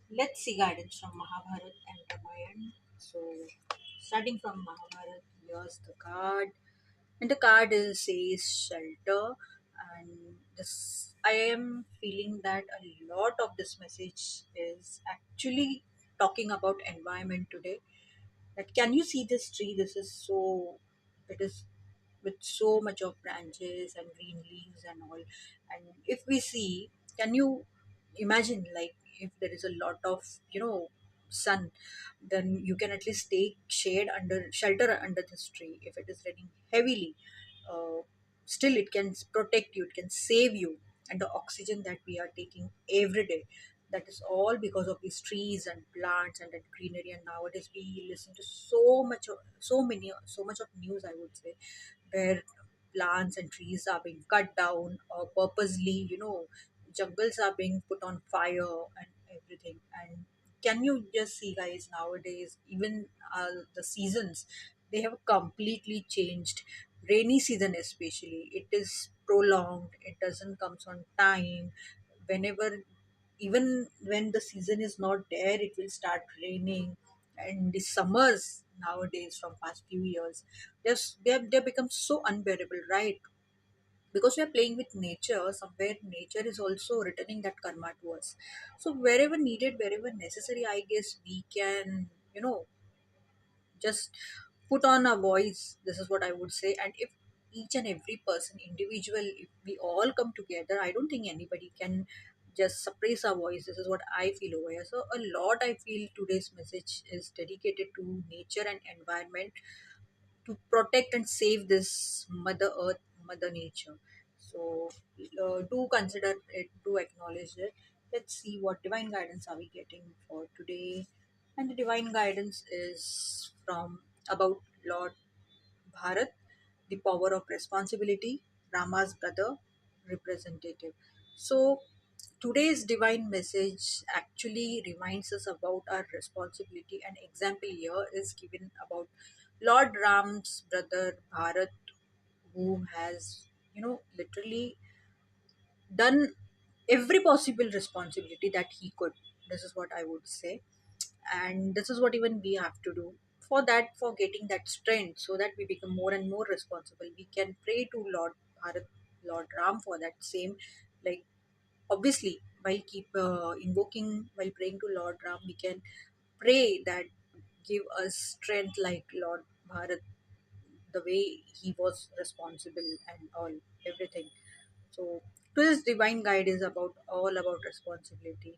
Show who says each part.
Speaker 1: Let's see guidance from Mahabharata and Ramayana. So, starting from Mahabharata, here's the card, and the card is says shelter. And this, I am feeling that a lot of this message is actually talking about environment today. That can you see this tree? This is so. It is with so much of branches and green leaves and all. And if we see, can you imagine like if there is a lot of sun, then you can at least take shade under shelter under this tree. If it is raining heavily, uh, still it can protect you, it can save you. And the oxygen that we are taking every day, that is all because of these trees and plants and that greenery. And nowadays we listen to so much of news, I would say, where plants and trees are being cut down or purposely, jungles are being put on fire and everything. And can you just see, guys, nowadays even the seasons, they have completely changed. Rainy season especially, it is prolonged, it doesn't comes on time. Whenever, even when the season is not there, it will start raining. And the summers nowadays from past few years, they have become so unbearable, right? Because we are playing with nature, somewhere nature is also returning that karma to us. So wherever needed, wherever necessary, I guess we can, just put on a voice. This is what I would say. And if each and every person individual, if we all come together, I don't think anybody can just suppress our voice. This is what I feel over here. So a lot, I feel today's message is dedicated to nature and environment, to protect and save this mother earth, mother nature. So do consider it, do acknowledge it. Let's see what divine guidance are we getting for today. And the divine guidance is from about Lord Bharat, the power of responsibility, Rama's brother, representative. So, today's divine message actually reminds us about our responsibility. An example here is given about Lord Ram's brother Bharat, who has, literally done every possible responsibility that he could. This is what I would say. And this is what even we have to do for that, for getting that strength, so that we become more and more responsible. We can pray to Lord Bharat, Lord Ram for that same. Like, obviously, while keep invoking, while praying to Lord Ram, we can pray that give us strength like Lord Bharat, the way he was responsible and all, everything. So today's divine guide is about all about responsibility.